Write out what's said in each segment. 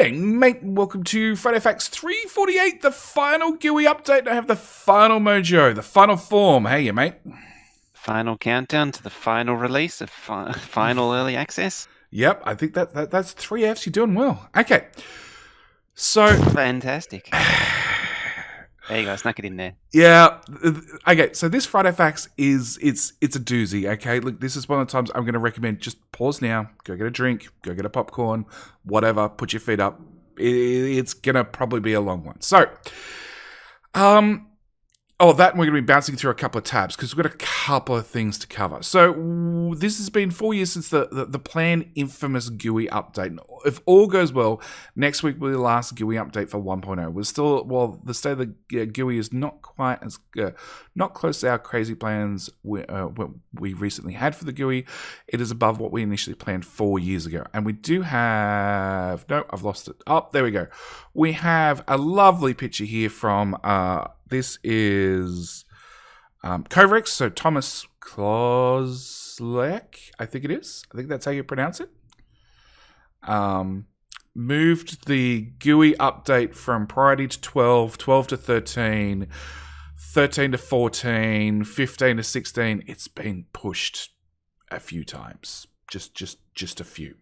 Gang, mate, welcome to Friday Facts 348, the final GUI update. I have the final mojo, the final form. Hey, you mate. Final countdown to the final release of final early access. Yep, I think that's 3 Fs. You're doing well. Okay, so fantastic. There you go, snuck it in there. Yeah. Okay, so this Friday Facts it's a doozy, okay? Look, this is one of the times I'm going to recommend just pause now, go get a drink, go get a popcorn, whatever, put your feet up. It's going to probably be a long one. So, we're going to be bouncing through a couple of tabs because we've got a couple of things to cover. So this has been 4 years since the planned infamous GUI update. If all goes well, next week will be the last GUI update for 1.0. We're still, while the state of the GUI is not quite as not close to our crazy plans we recently had for the GUI, it is above what we initially planned 4 years ago. And we do have, no, I've lost it. Oh, there we go. We have a lovely picture here from this is Kovrex, so Thomas Klozlek, I think it is. I think that's how you pronounce it. Moved the GUI update from priority to 12, 12 to 13, 13 to 14, 15 to 16. It's been pushed a few times, just a few.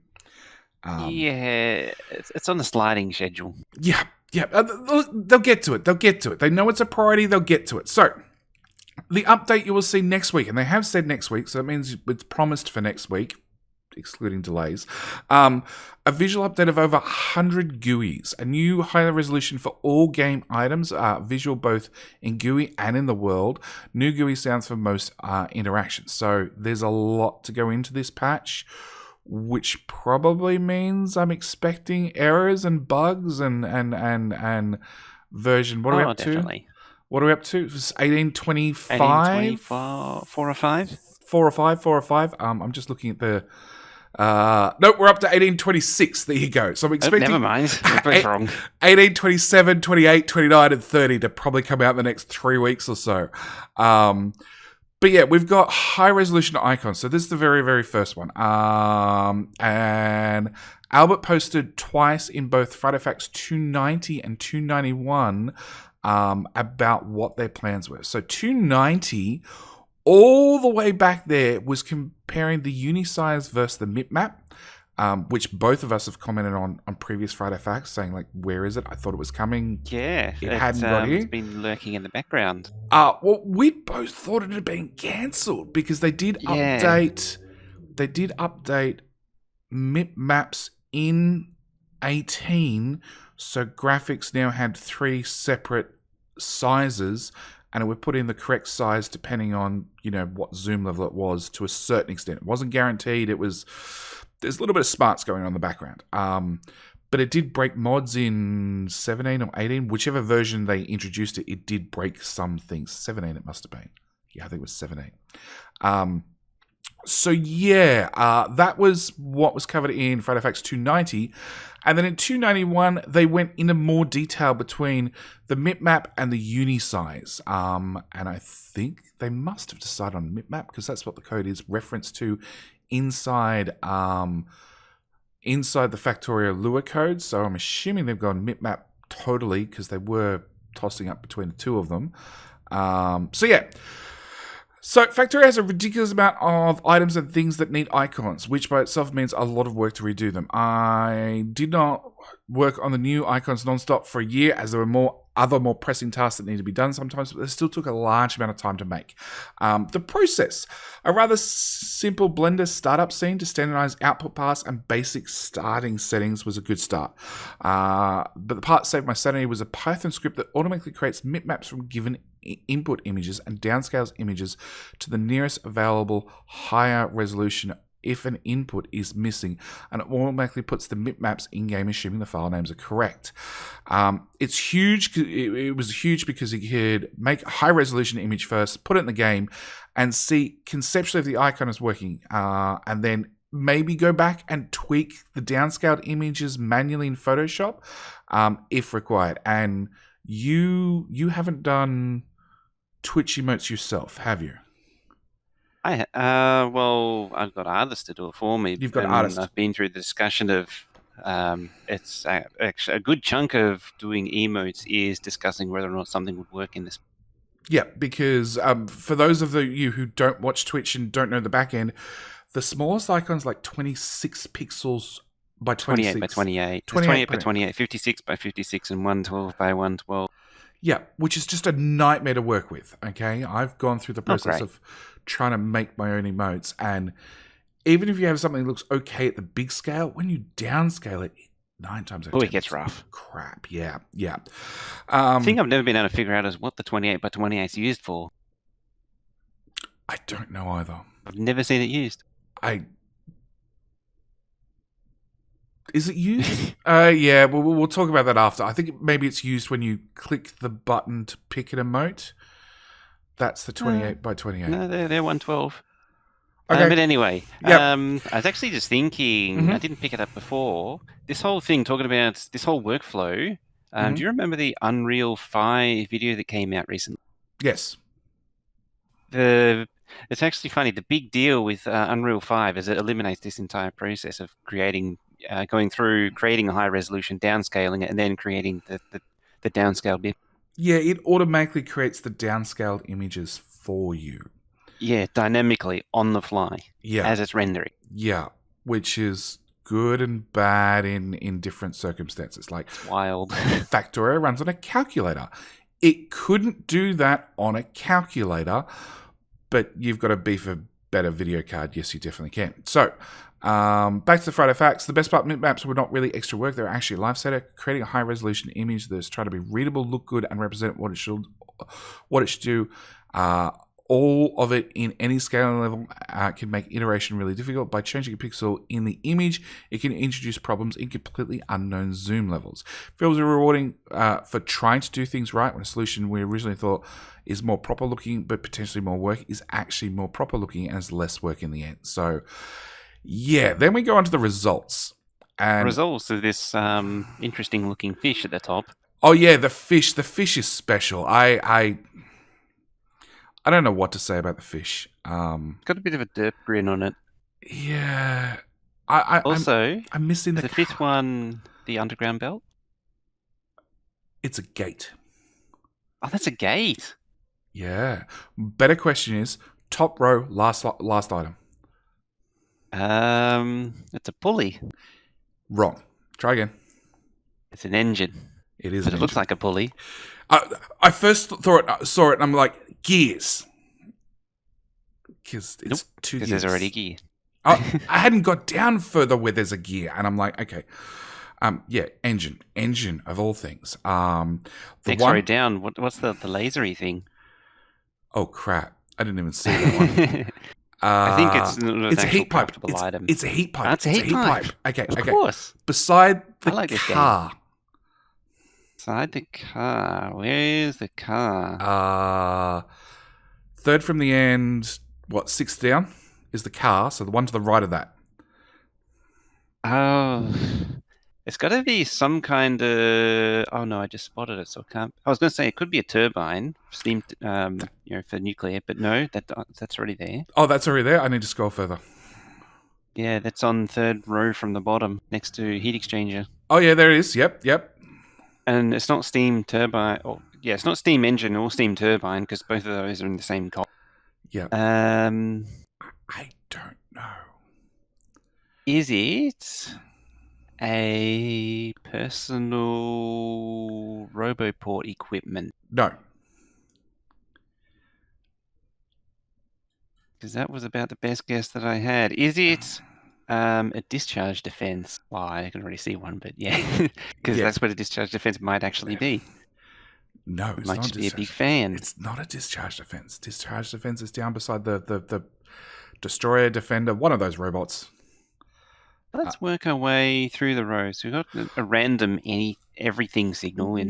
It's on the sliding schedule. Yeah. They'll get to it. They know it's a priority. They'll get to it. So, the update you will see next week, and they have said next week, so it means it's promised for next week, excluding delays. A visual update of over 100 GUIs, a new higher resolution for all game items, visual both in GUI and in the world, new GUI sounds for most interactions. So, there's a lot to go into this patch, which probably means I'm expecting errors and bugs and version. What are we up definitely. to? What are we up to? It was 1825? 1824, 4 or 5? 4 or 5. I'm just looking at the... no, we're up to 1826. There you go. So I'm expecting... never mind. We're both wrong. 1827, 28, 29, and 30 to probably come out in the next 3 weeks or so. But yeah, we've got high resolution icons. So this is the very, very first one. And Albert posted twice in both Friday Facts 290 and 291 about what their plans were. So 290, all the way back there, was comparing the unisize versus the mipmap, which both of us have commented on previous Friday Facts, saying, like, where is it? I thought it was coming. Yeah. It hadn't got here. It's been lurking in the background. Well, we both thought it had been cancelled because they did update. They did update MIP maps in 18, so graphics now had 3 separate sizes, and it would put in the correct size depending on what zoom level it was to a certain extent. It wasn't guaranteed. There's a little bit of smarts going on in the background. But it did break mods in 17 or 18, whichever version they introduced it. It did break some things. 17 it must have been. Yeah, I think it was 17. That was what was covered in Friday Facts 290. And then in 291, they went into more detail between the mipmap and the unisize. And I think they must have decided on mipmap because that's what the code is referenced to inside the Factorio Lua code. So I'm assuming they've gone mipmap totally because they were tossing up between the two of them. So Factorio has a ridiculous amount of items and things that need icons, which by itself means a lot of work to redo them. I did not work on the new icons nonstop for a year as there were other more pressing tasks that need to be done sometimes, but they still took a large amount of time to make. The process, a rather simple Blender startup scene to standardize output paths and basic starting settings was a good start. But the part that saved my sanity was a Python script that automatically creates mipmaps from given input images and downscales images to the nearest available higher resolution if an input is missing, and it automatically puts the mipmaps in-game assuming the file names are correct. It's huge. It was huge because you could make a high-resolution image first, put it in the game, and see conceptually if the icon is working, and then maybe go back and tweak the downscaled images manually in Photoshop if required. And you haven't done Twitch emotes yourself, have you? I've got artists to do it for me. You've got artists. I've been through the discussion of It's actually a good chunk of doing emotes is discussing whether or not something would work in this. Yeah, because for those of you who don't watch Twitch and don't know the back end, the smallest icon's like 26 pixels by 28 by 26. 28. It's 28 28 by 28, 56 by 56, and 112 by 112. Yeah, which is just a nightmare to work with, okay? I've gone through the process great. of trying to make my own emotes, and even if you have something that looks okay at the big scale, when you downscale it, 9 times out of 10, it gets rough. Crap, yeah. The thing I've never been able to figure out is what the 28 by 28 is used for. I don't know either. I've never seen it used. Is it used? Yeah, we'll talk about that after. I think maybe it's used when you click the button to pick an emote. That's the 28 by 28. No, they're 112. Okay. But anyway, Yep. I was actually just thinking, I didn't pick it up before, this whole thing talking about this whole workflow. Do you remember the Unreal 5 video that came out recently? Yes. It's actually funny. The big deal with Unreal 5 is it eliminates this entire process of going through creating a high resolution, downscaling it, and then creating the downscaled bit. Yeah, it automatically creates the downscaled images for you. Yeah, dynamically on the fly. Yeah. As it's rendering. Yeah, which is good and bad in different circumstances. Like, it's wild. Factorio runs on a calculator. It couldn't do that on a calculator, but you've got to beef a better video card. Yes, you definitely can. So, back to the Friday facts. The best part, maps were not really extra work. They're actually a lifesaver, creating a high-resolution image that's trying to be readable, look good, and represent what it should do. All of it in any scaling level can make iteration really difficult. By changing a pixel in the image, it can introduce problems in completely unknown zoom levels. Feels rewarding for trying to do things right when a solution we originally thought is more proper looking but potentially more work is actually more proper looking and has less work in the end. So, yeah, then we go on to the results. And results of this interesting looking fish at the top. Oh, yeah, the fish. The fish is special. I don't know what to say about the fish. Got a bit of a derp grin on it. Yeah. I'm missing the fifth one, the underground belt. It's a gate. Oh, that's a gate. Yeah. Better question is top row, last item. It's a pulley. Wrong. Try again. It's an engine. It is. It looks like a pulley. I first saw it, and I'm like, gears. Because it's 2 gears. Because there's already gear. I hadn't got down further where there's a gear, and I'm like, okay. Yeah, engine of all things. Next row down. What's the lasery thing? Oh crap! I didn't even see that one. I think it's a heat pipe. Item. It's a heat pipe. It's a heat pipe. Okay, of course. Beside the car. Beside the car. Where's the car? Third from the end. What, 6th down is the car. So the one to the right of that. Oh, it's got to be some kind of. Oh no, I just spotted it, so I can't. I was going to say it could be a turbine, steam, for nuclear, but no, that's already there. Oh, that's already there. I need to scroll further. Yeah, that's on 3rd row from the bottom, next to heat exchanger. Oh yeah, there it is. Yep. And it's not steam turbine. It's not steam engine or steam turbine because both of those are in the same column. Yeah. I don't know. Is it a personal RoboPort equipment? No. Because that was about the best guess that I had. Is it a discharge defense? Well, I can already see one, but yeah. Because that's what a discharge defense might actually be. No, it's might not just be a big fan. It's not a discharge defense. Discharge defense is down beside the destroyer defender, one of those robots. Let's work our way through the rows. We've got a random everything signal in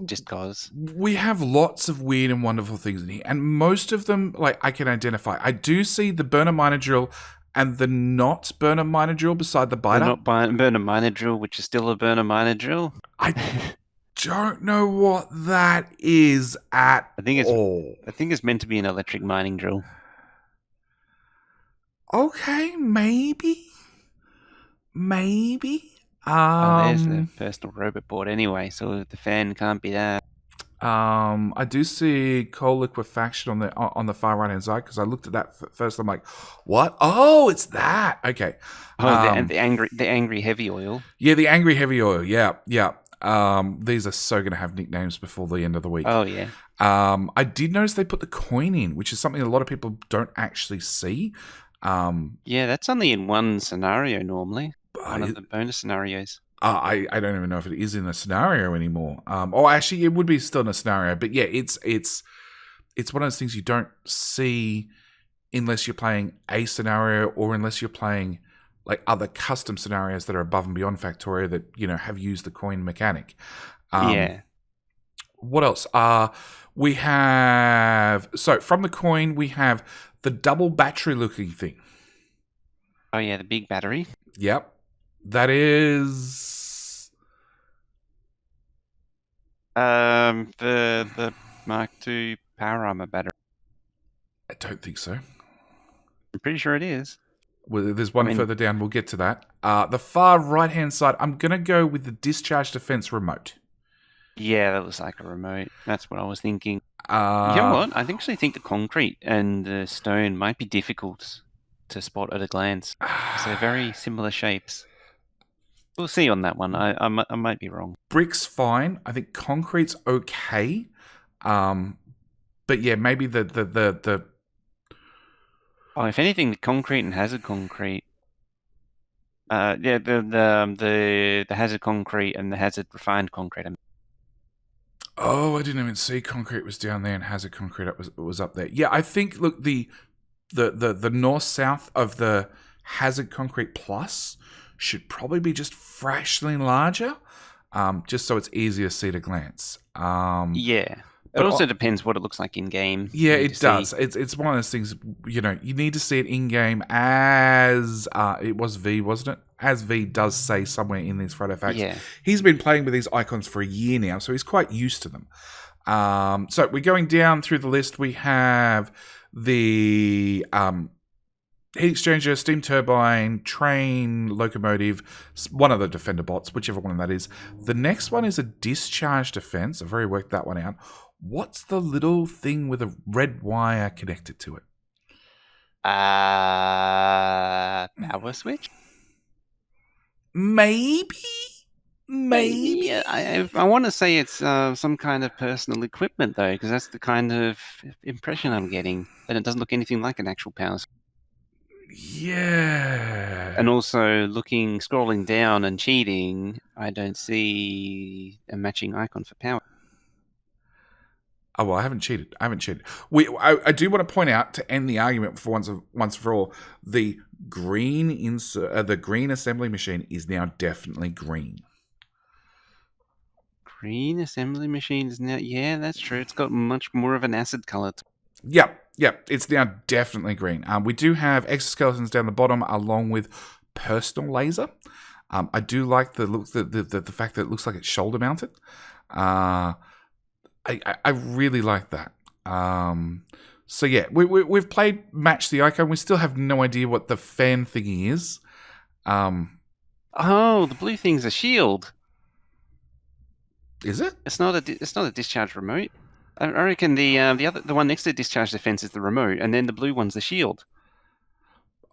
just cause. We have lots of weird and wonderful things in here, and most of them, like, I can identify. I do see the burner miner drill and the not burner miner drill beside the biter. The not burner miner drill, which is still a burner miner drill. I don't know what that is at all. I think it's meant to be an electric mining drill. Okay, maybe. Oh, there's the Um, personal robot board anyway, so the fan can't be that. I do see coal liquefaction on the far right hand side because I looked at that first. I'm like, what? Oh, it's that. Okay. Oh, the angry heavy oil. Yeah, the angry heavy oil. Yeah, yeah. These are so going to have nicknames before the end of the week. Oh yeah. I did notice they put the coin in, which is something a lot of people don't actually see. Yeah, that's only in one scenario normally. One of I, the bonus scenarios. I don't even know if it is in a scenario anymore. Oh, actually, it would be still in a scenario, but yeah, it's one of those things you don't see unless you're playing a scenario or unless you're playing like other custom scenarios that are above and beyond Factorio that have used the coin mechanic. Yeah. What else? We have from the coin we have the double battery looking thing. Oh yeah, the big battery. Yep, that is The Mark II power armor battery. I don't think so. I'm pretty sure it is. Well, there's one further down. We'll get to that. The far right hand side. I'm gonna go with the discharge defense remote. Yeah, that looks like a remote. That's what I was thinking. You Uh, know what? I actually think the concrete and the stone might be difficult to spot at a glance. So they're very similar shapes. We'll see on that one. I might be wrong. Brick's fine. I think concrete's okay. But yeah, maybe the Oh, if anything, the concrete and hazard concrete. Yeah, the hazard concrete and the hazard refined concrete. oh, I didn't even see concrete was down there and hazard concrete was up there. Yeah, I think look the north south of the hazard concrete plus should probably be just fractionally larger, just so it's easier to see at a glance. Yeah. It But also depends what it looks like in game. yeah, You need it to does. see. It's one of those things. You need to see it in game as it was V, wasn't it? As V does say somewhere in these photo facts. Yeah. He's been playing with these icons for a year now, so he's quite used to them. So we're going down through the list. We have the heat exchanger, steam turbine, train, locomotive, one of the defender bots, whichever one that is. The next one is a discharge defense. I've already worked that one out. What's the little thing with a red wire connected to it? Power switch? Maybe? Yeah, I want to say it's some kind of personal equipment, though, because that's the kind of impression I'm getting. And it doesn't look anything like an actual power switch. Yeah. And also, scrolling down and cheating, I don't see a matching icon for power. Oh, well, I haven't cheated. I do want to point out, to end the argument for once for all, the green the green assembly machine is now definitely green. Green assembly machines now. Yeah, that's true. It's got much more of an acid color. Yep. It's now definitely green. We do have exoskeletons down the bottom, along with personal laser. I do like the look, the fact that it looks like it's shoulder mounted. I really like that. So yeah, we've played Match the Icon. We still have no idea what the fan thingy is. Oh, the blue thing's a shield. Is it? It's not a discharge remote. I reckon the one next to discharge defense is the remote, and then the blue one's the shield.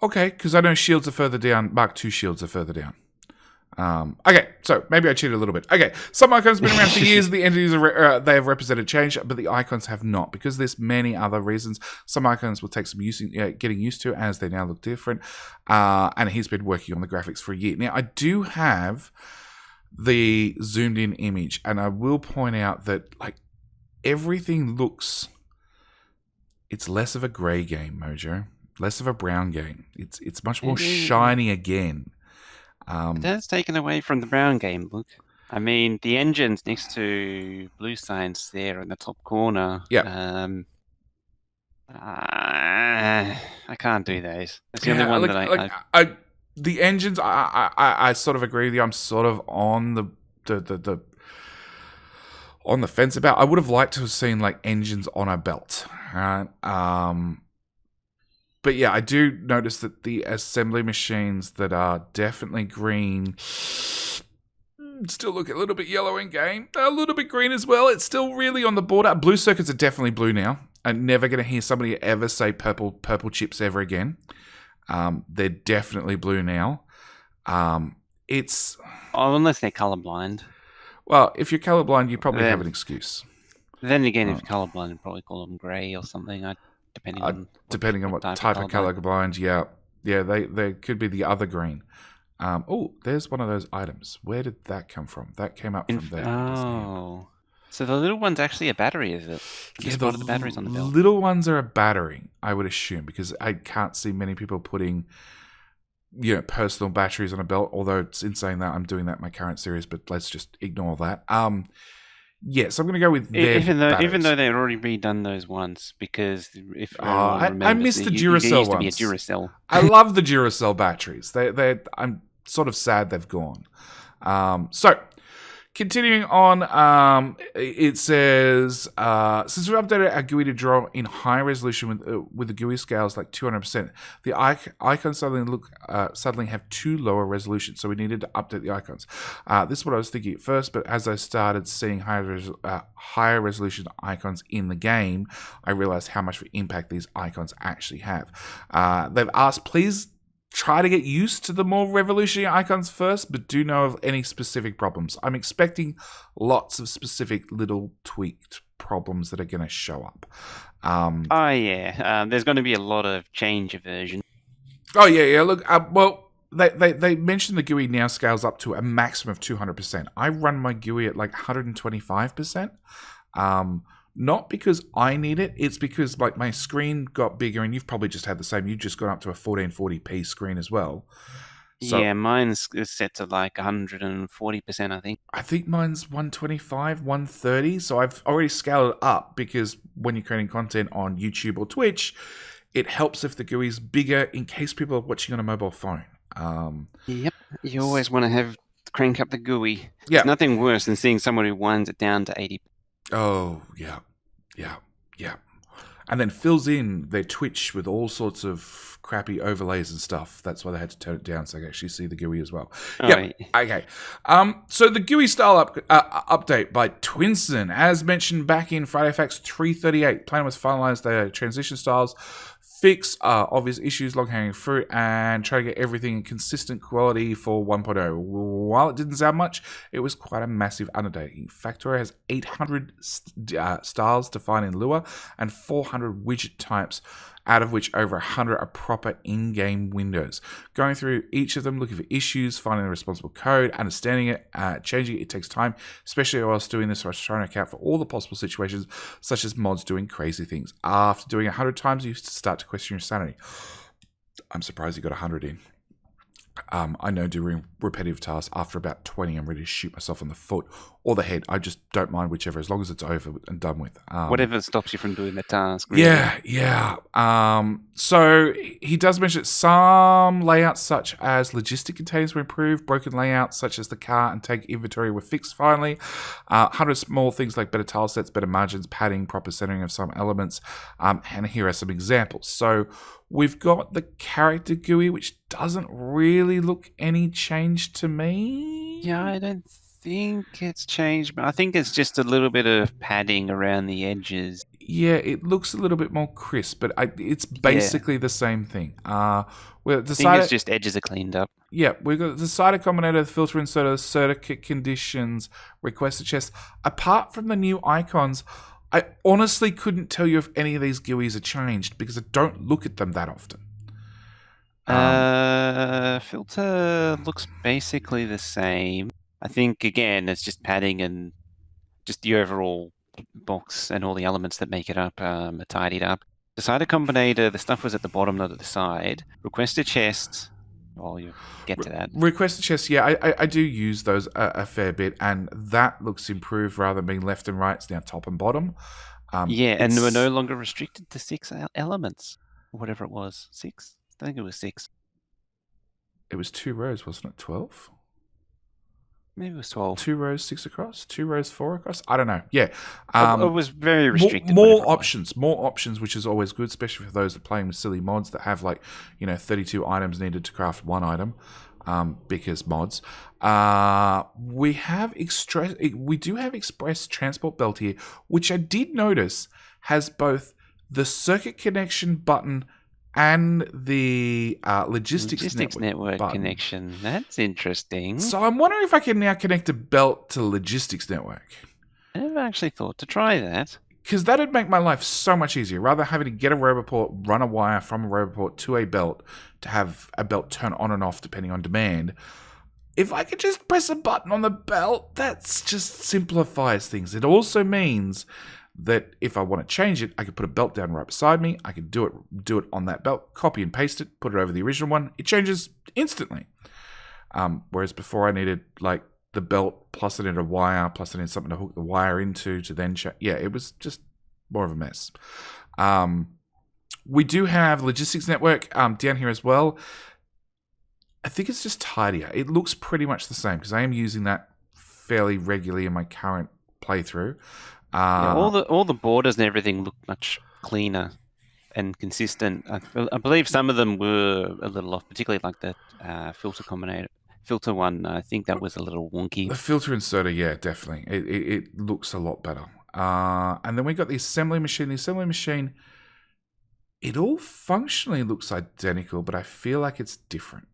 Okay, because I know shields are further down. Mark II shields are further down. Okay, so maybe I cheated a little bit. Okay, some icons have been around for years. The entities they have represented change, but the icons have not, because there's many other reasons. Some icons will take some getting used to, as they now look different. And he's been working on the graphics for a year. Now, I do have the zoomed in image, and I will point out that everything looks. It's less of a grey game, Mojo. Less of a brown game. It's much more shiny again. That's taken away from the brown game look. I mean, the engine's next to blue signs there in the top corner. Yeah. I can't do those. That's the only one that the engines. I sort of agree with you. I'm sort of on the on the fence about. I would have liked to have seen engines on a belt, right? But yeah, I do notice that the assembly machines that are definitely green, Still look a little bit yellow in game. A little bit green as well. It's still really on the border. Blue circuits are definitely blue now. I'm never going to hear somebody ever say purple chips ever again. They're definitely blue now. It's... unless they're colorblind. Well, if you're colorblind, you probably have an excuse. Then again, if you're colorblind, you'd probably call them grey or something, depending on what type of colorblind. Yeah, they could be the other green. There's one of those items. Where did that come from? That came up from there. Oh, so the little one's actually a battery, is it? Yeah, the batteries on the belt. Little ones are a battery, I would assume, because I can't see many people putting, personal batteries on a belt. Although it's in saying that I'm doing that in my current series, but let's just ignore that. Yes, I'm going to go with their batteries. Even though they've already redone those once, because if I miss the Duracell ones. Be a Duracell. I love the Duracell batteries. I'm sort of sad they've gone. So, continuing on, it says, since we've updated our GUI to draw in high resolution with the GUI scales like 200%, the icons suddenly have too low a resolution, so we needed to update the icons. This is what I was thinking at first, but as I started seeing higher resolution icons in the game, I realized how much of an impact these icons actually have. They've asked, please try to get used to the more revolutionary icons first, but do know of any specific problems. I'm expecting lots of specific little tweaked problems that are going to show up. There's going to be a lot of change versions. Oh, yeah. Look, they mentioned the GUI now scales up to a maximum of 200%. I run my GUI at like 125%. Not because I need it, it's because like my screen got bigger, and you've probably just had the same. You've just gone up to a 1440p screen as well. So, yeah, mine's set to like 140%, I think. I think mine's 125, 130. So I've already scaled it up because when you're creating content on YouTube or Twitch, it helps if the GUI is bigger in case people are watching on a mobile phone. Yep, you always want to crank up the GUI. Yeah. There's nothing worse than seeing someone who winds it down to 80. Oh, yeah. And then fills in their Twitch with all sorts of crappy overlays and stuff. That's why they had to turn it down so I could actually see the GUI as well. Yeah. Okay. So the GUI style update by Twinson, as mentioned back in Friday Facts 338, plan was finalized their transition styles, fix obvious issues, long-hanging fruit, and try to get everything in consistent quality for 1.0. While it didn't sound much, it was quite a massive undertaking. Factorio has 800 styles defined in Lua and 400 widget types, out of which over 100 are proper in-game windows. Going through each of them, looking for issues, finding the responsible code, understanding it, changing it takes time, especially whilst doing this, so I was trying to account for all the possible situations, such as mods doing crazy things. After doing 100 times, you start to question your sanity. I'm surprised you got 100 in. I know doing repetitive tasks, after about 20, I'm ready to shoot myself in the foot or the head. I just don't mind whichever, as long as it's over and done with. Whatever stops you from doing the task. Really. Yeah. So he does mention that some layouts, such as logistic containers, were improved. Broken layouts, such as the car and tank inventory, were fixed finally. 100 small things like better tile sets, better margins, padding, proper centering of some elements. And here are some examples. So we've got the character GUI, which doesn't really look any changed to me. Yeah, I don't think it's changed, but I think it's just a little bit of padding around the edges. Yeah, it looks a little bit more crisp, but it's basically the same thing. I think it's just edges are cleaned up. Yeah, we've got the decider combinator, the filter inserter, certificate conditions, requested chest. Apart from the new icons, I honestly couldn't tell you if any of these GUIs are changed because I don't look at them that often. Filter looks basically the same. I think, again, it's just padding and just the overall box and all the elements that make it up are tidied up. Decider combinator, the stuff was at the bottom, not at the side. Requested chest, well, you get to that. Requested chest, yeah, I do use those a fair bit, and that looks improved rather than being left and right. It's now top and bottom. And we're no longer restricted to 6 elements, whatever it was. 6? I think it was 6. It was 2 rows, wasn't it? 12? Maybe it was 12. 2 rows, 6 across? 2 rows, 4 across? I don't know. Yeah. It was very restricted. More options, which is always good, especially for those that are playing with silly mods that have 32 items needed to craft 1 item. because mods. We do have Express Transport Belt here, which I did notice has both the circuit connection button and the logistics network button. Connection. That's interesting. So I'm wondering if I can now connect a belt to logistics network. I never actually thought to try that. Because that would make my life so much easier. Rather than having to get a roboport, run a wire from a roboport to a belt to have a belt turn on and off depending on demand. If I could just press a button on the belt, that just simplifies things. It also means that if I want to change it, I could put a belt down right beside me. I could do it on that belt, copy and paste it, put it over the original one. It changes instantly. Whereas before I needed like the belt plus I needed a wire plus I needed something to hook the wire into to then it was just more of a mess. We do have logistics network down here as well. I think it's just tidier. It looks pretty much the same because I am using that fairly regularly in my current playthrough. All the borders and everything look much cleaner and consistent. I believe some of them were a little off, particularly like the filter one. I think that was a little wonky. The filter inserter, yeah, definitely. It looks a lot better. And then we got the assembly machine. The assembly machine, it all functionally looks identical, but I feel like it's different.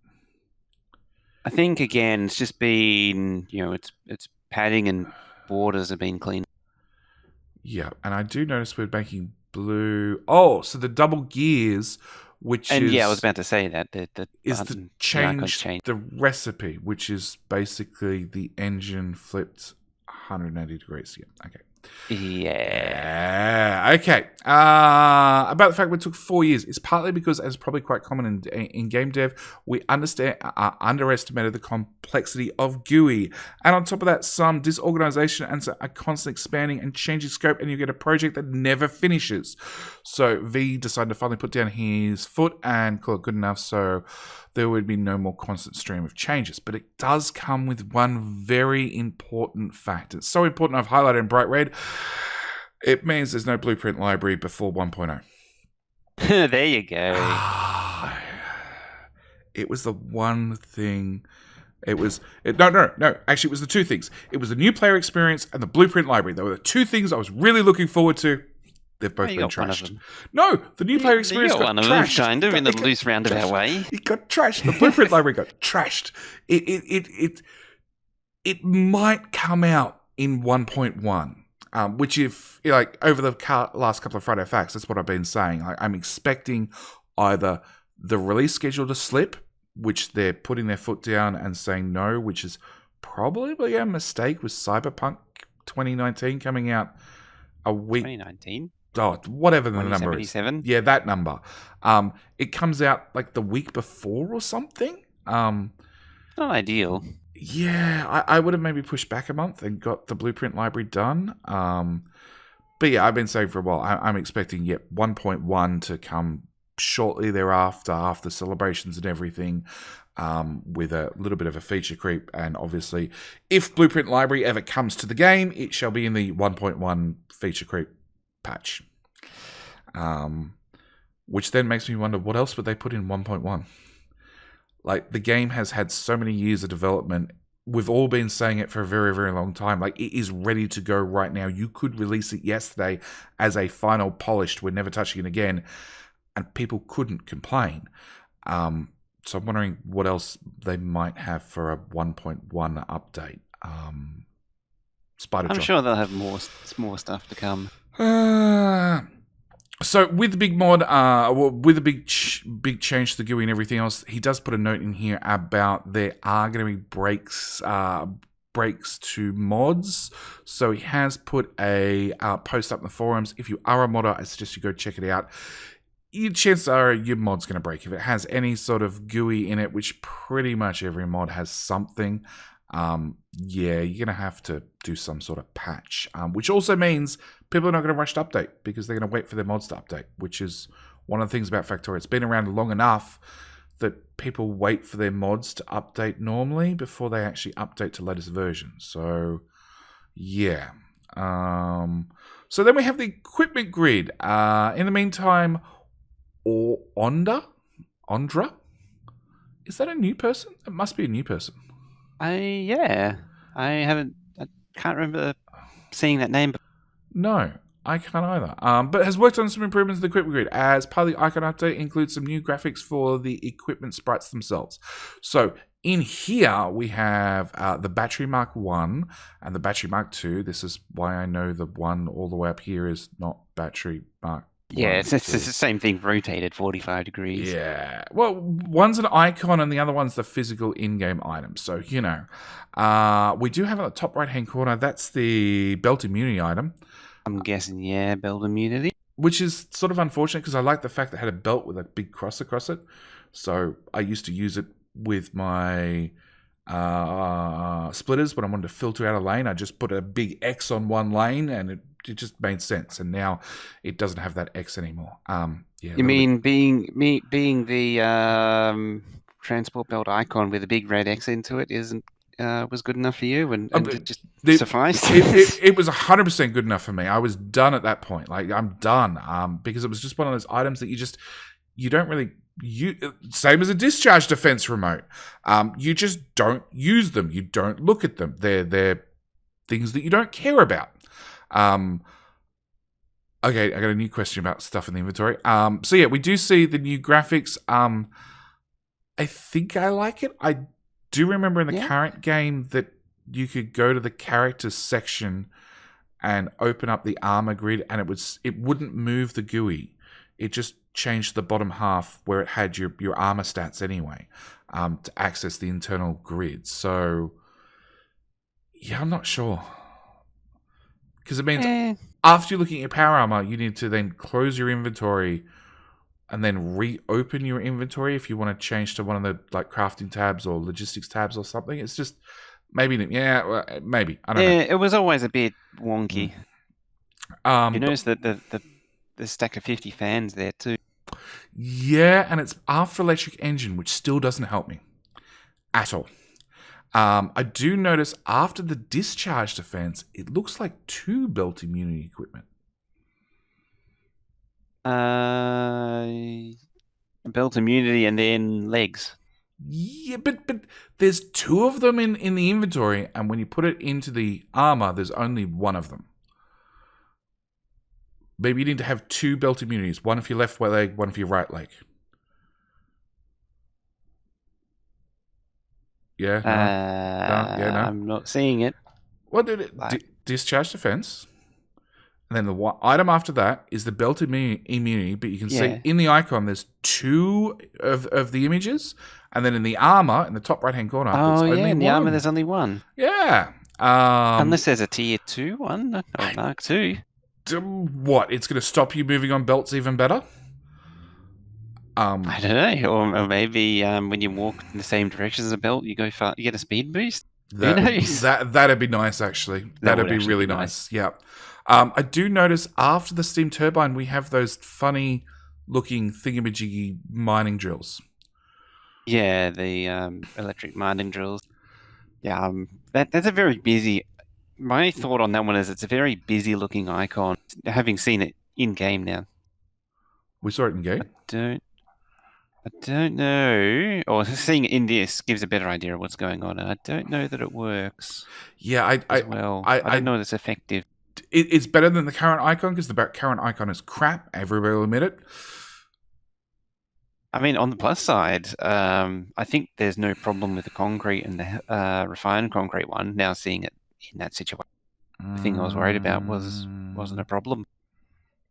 I think again, it's just been it's padding and borders have been cleaned. Yeah, and I do notice we're making blue. Oh, so the double gears, I was about to say that is to change the recipe, which is basically the engine flipped 180 degrees. Yeah, okay. Yeah. Okay. About the fact it took 4 years, it's partly because, as probably quite common in game dev, we underestimated the complexity of GUI, and on top of that, some disorganization and are constantly expanding and changing scope, and you get a project that never finishes. So V decided to finally put down his foot and call it good enough. So there would be no more constant stream of changes. But it does come with one very important fact. It's so important I've highlighted in bright red. It means there's no blueprint library before 1.0. There you go. It was the one thing. No. Actually, it was the two things. It was the new player experience and the blueprint library. They were the two things I was really looking forward to. They've both been trashed. No, the new player experience got trashed. Kind of in a loose roundabout way. It got trashed. The blueprint library got trashed. It might come out in 1.1, which if over the last couple of Friday Facts, that's what I've been saying. I'm expecting either the release schedule to slip, which they're putting their foot down and saying no, which is probably a mistake with Cyberpunk 2019 coming out a week. 2019. Oh, whatever the number is. Yeah, that number. It comes out like the week before or something. Not ideal. Yeah, I would have maybe pushed back a month and got the blueprint library done. But yeah, I've been saying for a while, I'm expecting 1.1 to come shortly thereafter, after celebrations and everything, with a little bit of a feature creep. And obviously, if blueprint library ever comes to the game, it shall be in the 1.1 feature creep patch, which then makes me wonder what else would they put in 1.1. Like, the game has had so many years of development. We've all been saying it for a very, very long time. Like, it is ready to go right now. You could release it yesterday as a final polished, we're never touching it again, and people couldn't complain. So I'm wondering what else they might have for a 1.1 update. I'm sure they'll have more stuff to come. So with the big mod, with the big change to the GUI and everything else, he does put a note in here about there are going to be breaks to mods. So he has put a post up in the forums. If you are a modder, I suggest you go check it out. Chances are your mod's going to break. If it has any sort of GUI in it, which pretty much every mod has something, you're going to have to do some sort of patch, which also means people are not going to rush to update because they're going to wait for their mods to update, which is one of the things about Factorio. It's been around long enough that people wait for their mods to update normally before they actually update to latest versions. So, yeah. So then we have the equipment grid. In the meantime, or Ondra? Is that a new person? It must be a new person. I can't remember seeing that name. No, I can't either. But has worked on some improvements to the equipment grid. As part of the icon update, includes some new graphics for the equipment sprites themselves. So in here, we have the Battery Mark 1 and the Battery Mark 2. This is why I know the one all the way up here is not Battery Mark 1. Yeah, it's the same thing, rotated 45 degrees. Yeah. Well, one's an icon and the other one's the physical in-game item. So, we do have on the top right-hand corner, that's the belt immunity item. I'm guessing, yeah, belt immunity. Which is sort of unfortunate because I like the fact that it had a belt with a big cross across it. So I used to use it with my splitters when I wanted to filter out a lane. I just put a big X on one lane and it just made sense. And now it doesn't have that X anymore. You mean being the transport belt icon with a big red X into it was good enough for you and it just sufficed? It was 100% good enough for me. I was done at that point. Like, I'm done because it was just one of those items that you don't really use. Same as a discharge defense remote. You just don't use them. You don't look at them. They're things that you don't care about. Okay, I got a new question about stuff in the inventory. So yeah, we do see the new graphics. I think I like it. I do remember in the current game that you could go to the characters section and open up the armor grid, and it wouldn't move the GUI. It just changed the bottom half where it had your armor stats anyway, to access the internal grid. So yeah, I'm not sure. Because it means after you're looking at your power armor, you need to then close your inventory and then reopen your inventory if you want to change to one of the like crafting tabs or logistics tabs or something. It's just maybe, maybe. I don't know. It was always a bit wonky. You notice that the stack of 50 fans there too. Yeah, and it's after electric engine, which still doesn't help me at all. I do notice after the discharge defense, it looks like 2 belt immunity equipment. Belt immunity and then legs. Yeah, but there's 2 of them in the inventory, and when you put it into the armor, there's only 1 of them. Maybe you need to have 2 belt immunities, one for your left leg, one for your right leg. Yeah. No. I'm not seeing it. Well, discharge defense. And then the item after that is the belt immunity, but you can see in the icon there's 2 of the images, and then in the armor, in the top right-hand corner, there's only in the armor there's only 1. Yeah. Unless there's a tier 2 one, or Mark 2. What? It's going to stop you moving on belts even better? I don't know, or maybe when you walk in the same direction as a belt, you go far, you get a speed boost. Who knows? That'd be nice, actually. That'd be really nice. Yeah. I do notice after the steam turbine, we have those funny looking thingamajiggy mining drills. Yeah, the electric mining drills. Yeah, that's a very busy. My thought on that one is it's a very busy looking icon. Having seen it in game now. We saw it in game. I don't know. Or seeing it in this gives a better idea of what's going on. I don't know that it works. Yeah, I don't know that it's effective. It's better than the current icon because the current icon is crap. Everybody will admit it. I mean, on the plus side, I think there's no problem with the concrete and the refined concrete one. Now seeing it in that situation, the thing I was worried about wasn't a problem.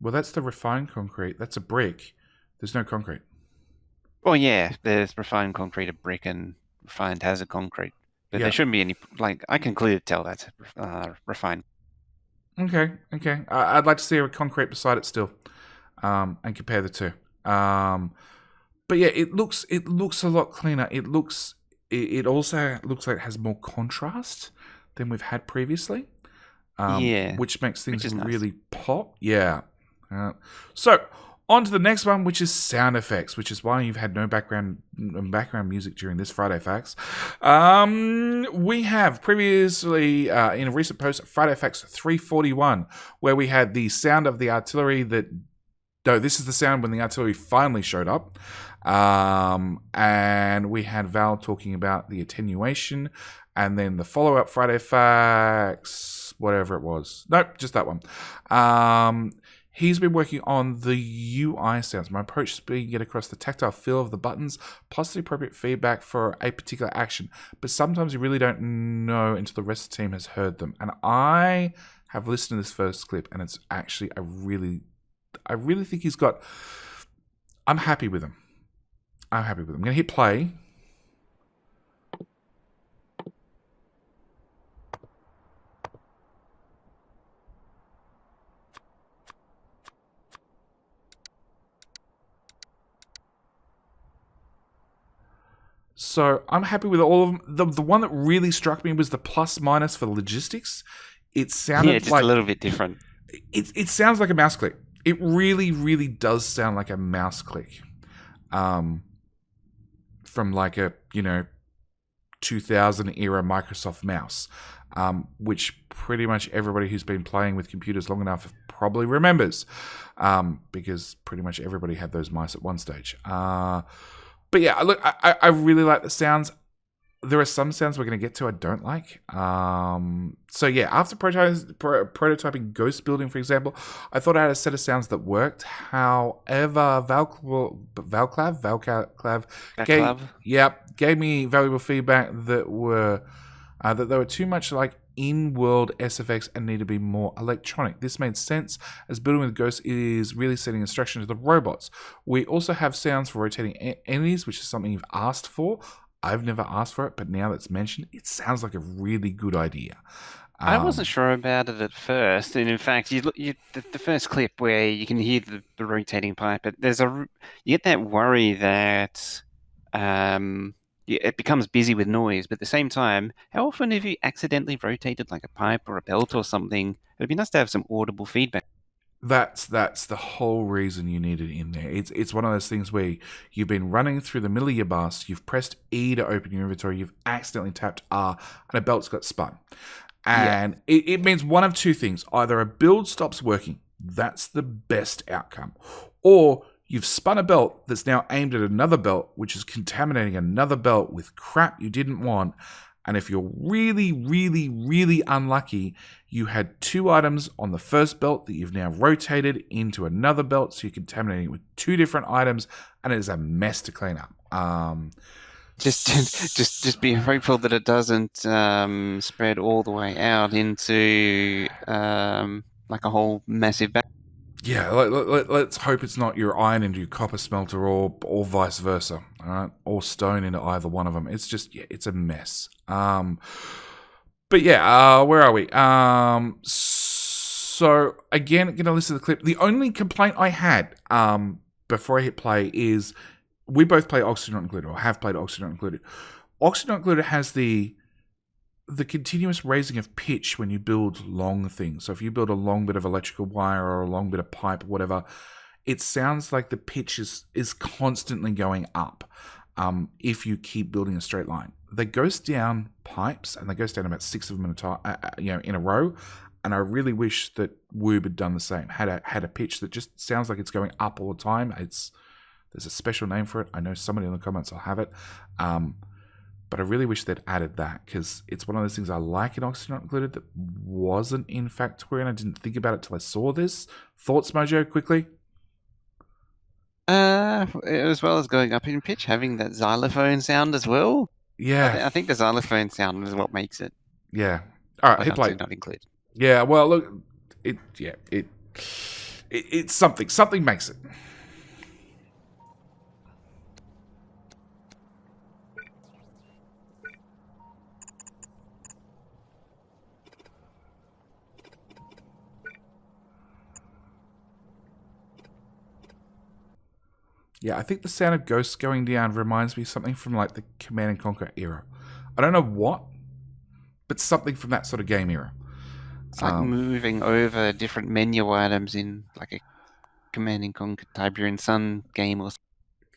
Well, that's the refined concrete. That's a brick. There's no concrete. Well, yeah, there's refined concrete, a brick, and refined hazard concrete. But there shouldn't be any, I can clearly tell that's refined. Okay. I'd like to see a concrete beside it still, and compare the 2. But yeah, it looks a lot cleaner. It also looks like it has more contrast than we've had previously. Which makes things really pop. Yeah. So on to the next one, which is sound effects, which is why you've had no background music during this Friday Facts. We have previously, in a recent post, Friday Facts 341, where we had the sound of the artillery that No, this is the sound when the artillery finally showed up. And we had Val talking about the attenuation and then the follow-up Friday facts, whatever it was. Nope, just that one. He's been working on the UI sounds. My approach is being get across the tactile feel of the buttons, plus the appropriate feedback for a particular action. But sometimes you really don't know until the rest of the team has heard them. And I have listened to this first clip, and it's actually I really think he's got. I'm happy with him. I'm going to hit play. So I'm happy with all of them. The one that really struck me was the plus minus for logistics. It sounded just like a little bit different. It sounds like a mouse click. It really, really does sound like a mouse click. From like a 2000 era Microsoft mouse, which pretty much everybody who's been playing with computers long enough probably remembers, because pretty much everybody had those mice at one stage. But yeah, look, I really like the sounds. There are some sounds we're going to get to I don't like. So yeah, after prototyping ghost building, for example, I thought I had a set of sounds that worked. However, Valclav gave me valuable feedback that they were too much like in-world SFX and need to be more electronic. This made sense as building with ghosts is really setting instruction to the robots. We also have sounds for rotating enemies, which is something you've asked for. I've never asked for it, but now that's mentioned, it sounds like a really good idea. I wasn't sure about it at first, and in fact, the first clip where you can hear the rotating pipe, but you get that worry that it becomes busy with noise. But at the same time, how often have you accidentally rotated like a pipe or a belt or something? It'd be nice to have some audible feedback. That's the whole reason you need it in there. It's one of those things where you've been running through the middle of your bus, you've pressed E to open your inventory, you've accidentally tapped R, and a belt's got spun. And it means one of two things. Either a build stops working, that's the best outcome, or you've spun a belt that's now aimed at another belt, which is contaminating another belt with crap you didn't want. And if you're really, really, really unlucky, you had two items on the first belt that you've now rotated into another belt, so you're contaminating it with two different items, and it is a mess to clean up. Just be hopeful that it doesn't spread all the way out into like a whole massive bag. Yeah, let's hope it's not your iron into your copper smelter or vice versa, all right? Or stone into either one of them. It's just, it's a mess. But yeah, where are we? So again, going to listen to the clip. The only complaint I had before I hit play is we both play Oxygen Not Included, or have played Oxygen Not Included. Oxygen Not Included has the continuous raising of pitch when you build long things. So if you build a long bit of electrical wire or a long bit of pipe or whatever, it sounds like the pitch is constantly going up if you keep building a straight line. They ghost down pipes, and they ghost down about 6 of them in a row. And I really wish that Woob had done the same. Had a pitch that just sounds like it's going up all the time. There's a special name for it. I know somebody in the comments will have it. But I really wish they'd added that, because it's one of those things I like in Oxygen Not Included that wasn't in Factorio, and I didn't think about it till I saw this. Thoughts, Mojo, quickly? As well as going up in pitch, having that xylophone sound as well. Yeah. I think the xylophone sound is what makes it. Yeah. All right, hit play. Not included. Yeah, well, look, it's something. Something makes it. Yeah, I think the sound of ghosts going down reminds me of something from like the Command and Conquer era. I don't know what, but something from that sort of game era. It's like moving over different menu items in like a Command and Conquer Tiberian Sun game or something.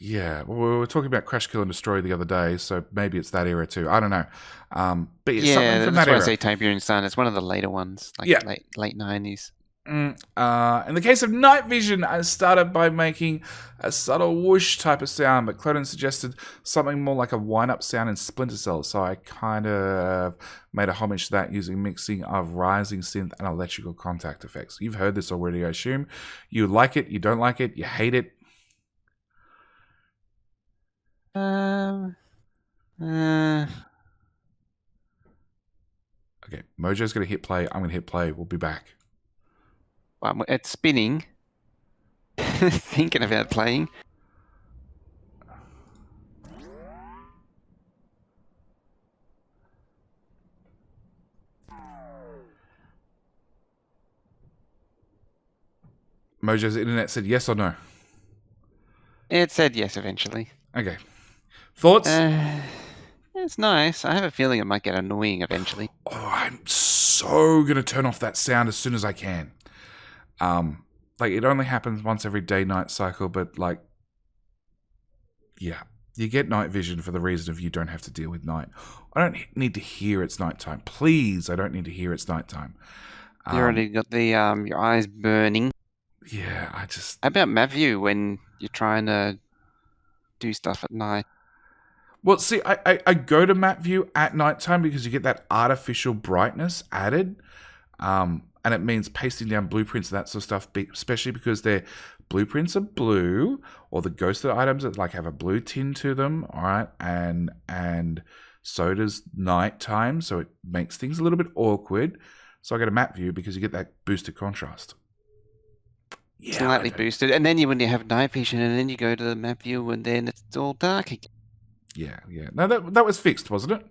Yeah, well, we were talking about Crash, Kill, and Destroy the other day, so maybe it's that era too. I don't know. But yeah, something from that's that why era. I say Tiberian Sun. It's one of the later ones, like late 90s. In the case of night vision, I started by making a subtle whoosh type of sound, but Cloden suggested something more like a wind-up sound in Splinter Cell, so I kind of made a homage to that using mixing of rising synth and electrical contact effects. You've heard this already, I assume. You like it, you don't like it, you hate it. Okay, Mojo's going to hit play. I'm going to hit play. We'll be back. Well, it's spinning. Thinking about playing. Mojo's internet said yes or no. It said yes eventually. Okay. Thoughts? It's nice. I have a feeling it might get annoying eventually. Oh, I'm so going to turn off that sound as soon as I can. It only happens once every day-night cycle, but yeah. You get night vision for the reason of you don't have to deal with night. I don't need to hear it's nighttime. Please, I don't need to hear it's nighttime. You already got the your eyes burning. Yeah, How about map view when you're trying to do stuff at night? Well, see, I go to map view at nighttime because you get that artificial brightness added. And it means pasting down blueprints and that sort of stuff, especially because their blueprints are blue, or the ghosted items that have a blue tint to them, all right? And so does nighttime, so it makes things a little bit awkward. So I go to map view because you get that boosted contrast. Yeah, slightly boosted, and then when you have night vision, and then you go to the map view, and then it's all dark again. Yeah. No, that was fixed, wasn't it?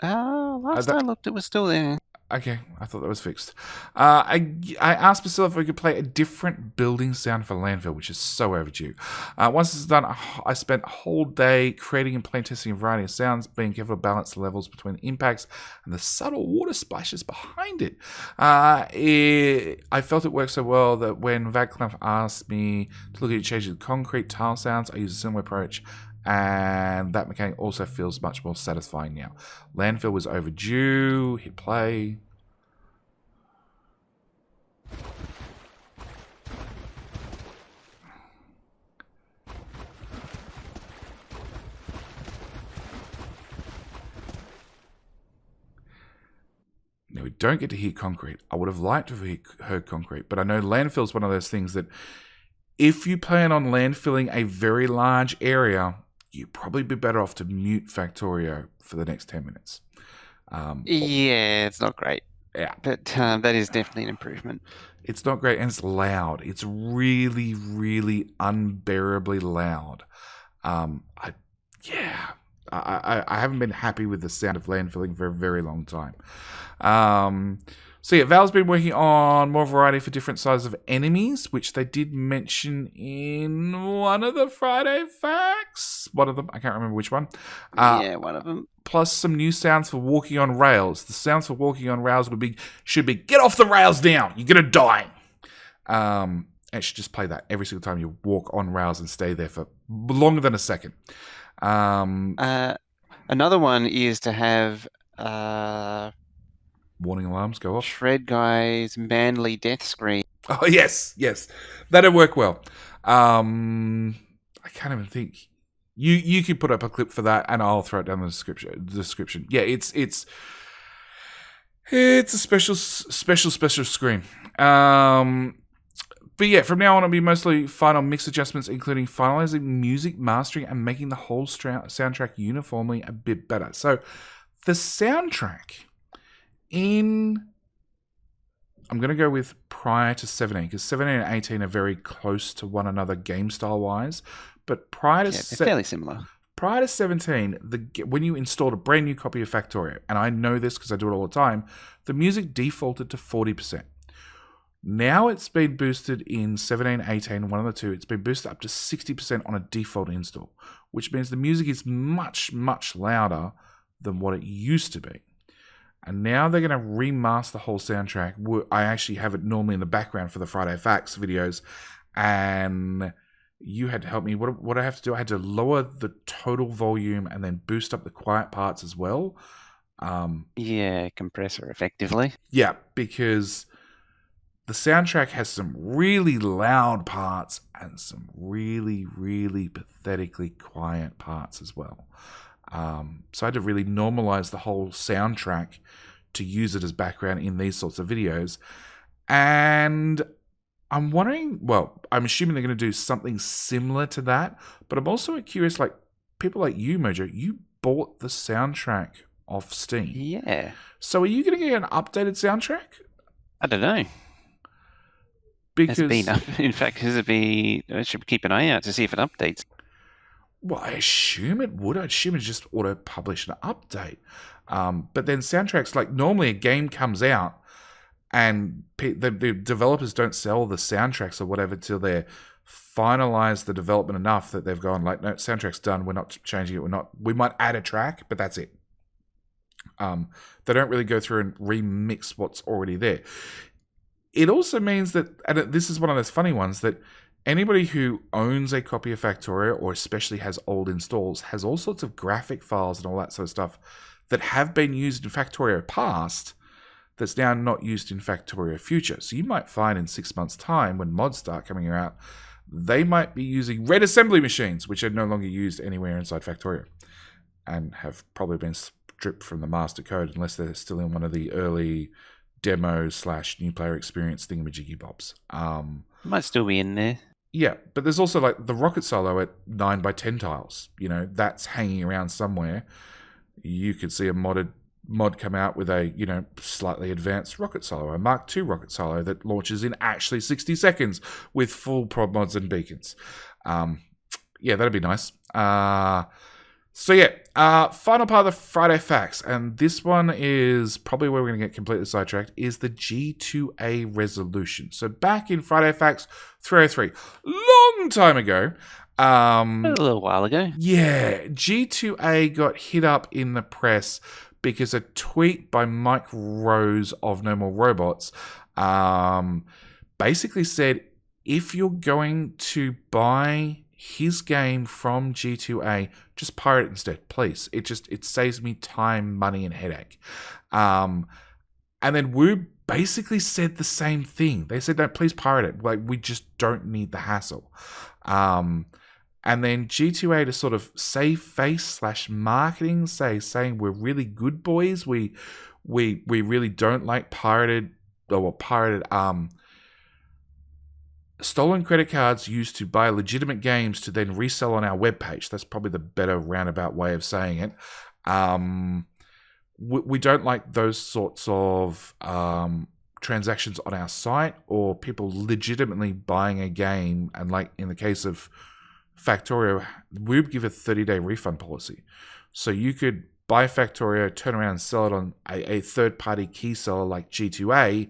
Last I looked, it was still there. Okay, I thought that was fixed. I asked Priscilla if we could play a different building sound for Landfill, which is so overdue. Once this is done, I spent a whole day creating and playtesting a variety of sounds, being careful to balance the levels between impacts and the subtle water splashes behind it. I felt it worked so well that when Vagclamp asked me to look at changing the concrete tile sounds, I used a similar approach. And that mechanic also feels much more satisfying now. Landfill was overdue. Hit play. Now, we don't get to hear concrete. I would have liked to have heard concrete, but I know landfill is one of those things that if you plan on landfilling a very large area, you'd probably be better off to mute Factorio for the next 10 minutes. Yeah, it's not great. Yeah. But that is definitely an improvement. It's not great, and it's loud. It's really, really unbearably loud. I haven't been happy with the sound of landfilling for a very long time. So yeah, Valve's been working on more variety for different sizes of enemies, which they did mention in one of the Friday facts. One of them, I can't remember which one. Yeah, one of them. Plus some new sounds for walking on rails. The sounds for walking on rails should be get off the rails now. You're gonna die. It should just play that every single time you walk on rails and stay there for longer than a second. Another one is to have warning alarms go off. Shred Guy's manly death scream. Oh yes, that'd work well. I can't even think. You could put up a clip for that, and I'll throw it down in the description. Yeah, it's a special screen. But yeah, from now on, it'll be mostly final mix adjustments, including finalizing music, mastering, and making the whole soundtrack uniformly a bit better. So, the soundtrack I'm going to go with prior to 17, because 17 and 18 are very close to one another game style-wise. But prior to they're fairly similar. Prior to 17, when you installed a brand new copy of Factorio, and I know this because I do it all the time, the music defaulted to 40%. Now it's been boosted in 17, 18, one of the two. It's been boosted up to 60% on a default install, which means the music is much, much louder than what it used to be. And now they're going to remaster the whole soundtrack. I actually have it normally in the background for the Friday Facts videos, and you had to help me. What I have to do, I had to lower the total volume and then boost up the quiet parts as well. Yeah, compressor effectively. Yeah, because the soundtrack has some really loud parts and some really, really pathetically quiet parts as well. So I had to really normalize the whole soundtrack to use it as background in these sorts of videos. And I'm wondering, well, I'm assuming they're going to do something similar to that, but I'm also curious, like, people like you, Mojo, you bought the soundtrack off Steam. Yeah. So are you going to get an updated soundtrack? I don't know. Because in fact, I should keep an eye out to see if it updates. Well, I assume it would. I assume it just auto-publish an update. But then soundtracks, like normally a game comes out and the developers don't sell the soundtracks or whatever till they finalize the development enough that they've gone like, no, soundtrack's done. We're not changing it. We might add a track, but that's it. They don't really go through and remix what's already there. It also means that, and this is one of those funny ones, that anybody who owns a copy of Factorio, or especially has old installs, has all sorts of graphic files and all that sort of stuff that have been used in Factorio past that's now not used in Factorio future. So you might find in 6 months' time, when mods start coming out, they might be using red assembly machines, which are no longer used anywhere inside Factorio and have probably been stripped from the master code unless they're still in one of the early demo/new player experience thingamajiggy bobs. Might still be in there. Yeah, but there's also like the rocket solo at 9x10 tiles. You know, that's hanging around somewhere. You could see a mod come out with a, you know, slightly advanced rocket solo, a Mark II rocket solo that launches in actually 60 seconds with full prod mods and beacons. Yeah, that'd be nice. Final part of the Friday Facts, and this one is probably where we're going to get completely sidetracked, is the G2A resolution. So back in Friday Facts 303, long time ago. A little while ago. Yeah, G2A got hit up in the press because a tweet by Mike Rose of No More Robots basically said, if you're going to buy his game from G2A, just pirate it instead, please. It saves me time, money, and headache. And then Woo basically said the same thing. They said, no, please pirate it. Like, we just don't need the hassle. And then G2A, to sort of save face / marketing, saying we're really good boys. We really don't like pirated stolen credit cards used to buy legitimate games to then resell on our webpage. That's probably the better roundabout way of saying it. We don't like those sorts of transactions on our site, or people legitimately buying a game. And like in the case of Factorio, we would give a 30-day refund policy. So you could buy Factorio, turn around and sell it on a third-party key seller like G2A,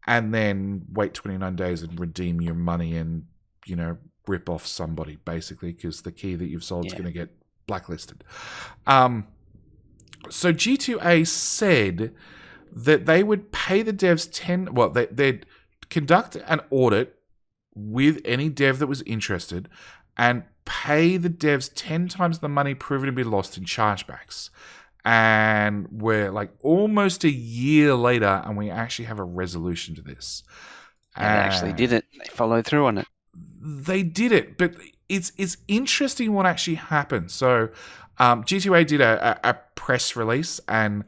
and then wait 29 days and redeem your money and, you know, rip off somebody, basically, because the key that you've sold is going to get blacklisted. So G2A said that they would pay the devs they'd conduct an audit with any dev that was interested and pay the devs 10 times the money proven to be lost in chargebacks. And we're like almost a year later, and we actually have a resolution to this. They actually did it. They followed through on it. They did it, but it's interesting what actually happened. So G2A did a press release, and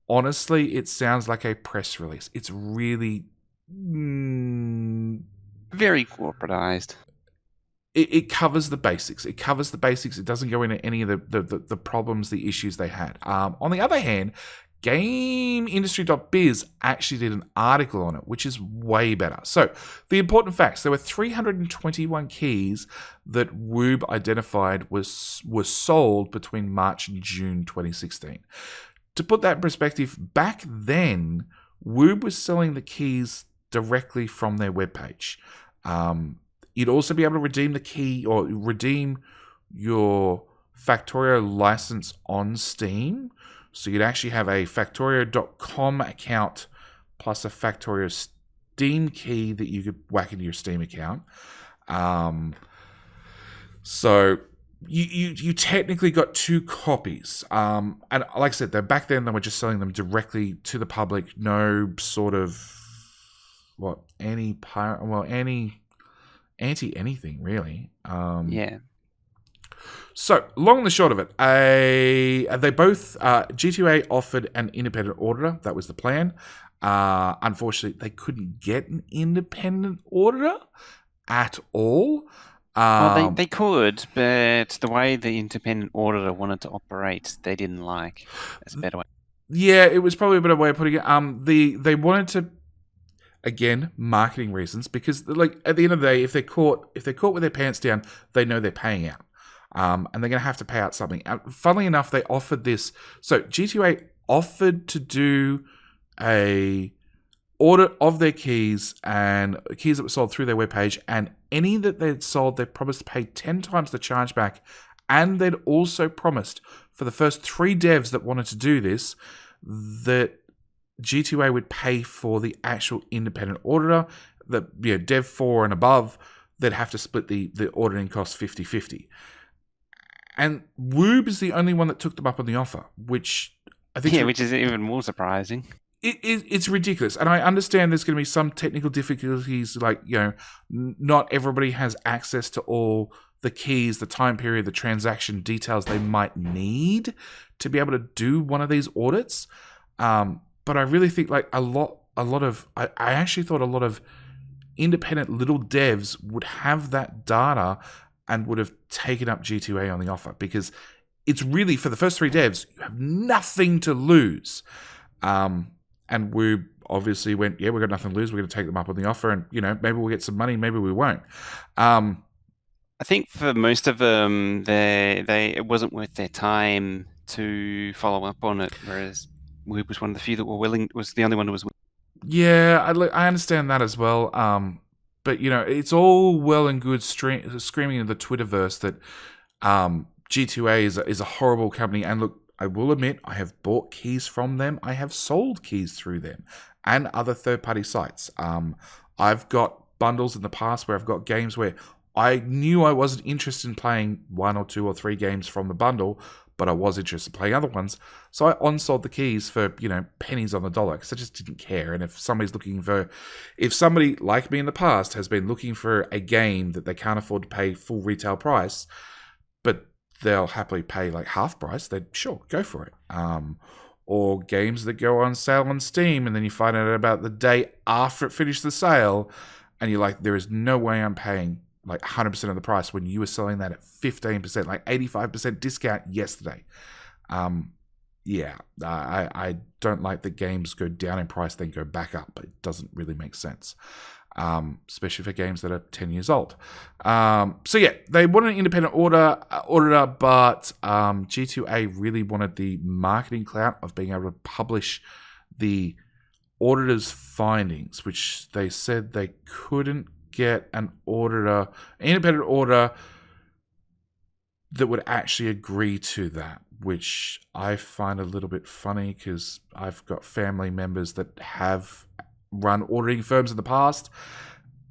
honestly, it sounds like a press release. It's really very corporatized. It covers the basics. It covers the basics. It doesn't go into any of the problems, the issues they had. On the other hand, GameIndustry.biz actually did an article on it, which is way better. So, the important facts: there were 321 keys that Woob identified were sold between March and June 2016. To put that in perspective, back then, Woob was selling the keys directly from their webpage. You'd also be able to redeem the key or redeem your Factorio license on Steam. So you'd actually have a Factorio.com account plus a Factorio Steam key that you could whack into your Steam account. So you technically got two copies. And like I said, back then they were just selling them directly to the public. No sort of anti anything really. Yeah. So, long and the short of it, they both G2A offered an independent auditor. That was the plan. Unfortunately, they couldn't get an independent auditor at all. Well, they could, but the way the independent auditor wanted to operate, they didn't like. That's a better way. Yeah, it was probably a better way of putting it. They wanted to, again, marketing reasons, because like at the end of the day, if they're caught with their pants down, they know they're paying out, and they're going to have to pay out something. Funnily enough, they offered this. So G2A offered to do a audit of their keys and keys that were sold through their webpage, and any that they'd sold, they promised to pay 10 times the chargeback, and they'd also promised for the first 3 devs that wanted to do this that G2A would pay for the actual independent auditor. The Dev 4 and above, they'd have to split the auditing costs 50-50. And Woob is the only one that took them up on the offer, which I think... which is even more surprising. It's ridiculous. And I understand there's going to be some technical difficulties, like, not everybody has access to all the keys, the time period, the transaction details they might need to be able to do one of these audits. But I really think like I actually thought a lot of independent little devs would have that data and would have taken up G2A on the offer, because it's really, for the first 3 devs, you have nothing to lose. And we obviously went, we've got nothing to lose. We're going to take them up on the offer, and maybe we'll get some money, maybe we won't. I think for most of them, it wasn't worth their time to follow up on it, whereas Woob was one of the few that were willing. Was the only one who was willing. Yeah, I understand that as well. But it's all well and good screaming in the Twitterverse that G2A is a horrible company. And look, I will admit, I have bought keys from them. I have sold keys through them and other third-party sites. I've got bundles in the past where I've got games where I knew I wasn't interested in playing 1 or 2 or 3 games from the bundle, but I was interested in playing other ones. So I on-sold the keys for, pennies on the dollar, because I just didn't care. And if somebody like me in the past has been looking for a game that they can't afford to pay full retail price, but they'll happily pay like half price, then sure, go for it. Or games that go on sale on Steam, and then you find out about the day after it finished the sale, and you're like, there is no way I'm paying like 100% of the price when you were selling that at 15%, like 85% discount yesterday. I don't like that games go down in price, then go back up. It doesn't really make sense, especially for games that are 10 years old. They wanted an independent auditor, but G2A really wanted the marketing clout of being able to publish the auditor's findings, which they said they couldn't get an independent auditor that would actually agree to that, which I find a little bit funny, because I've got family members that have run auditing firms in the past,